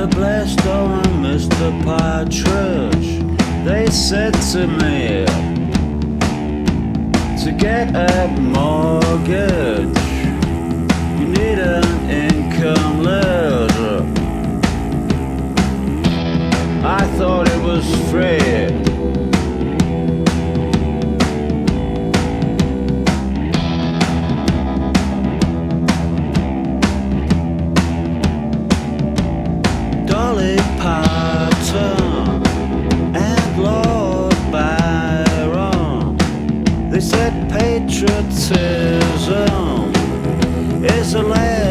Mr. Blackstone and Mr. Partridge, they said to me, to get a mortgage you need an income letter. I thought it was free. Dolly Parton and Lord Byron, they said patriotism is a land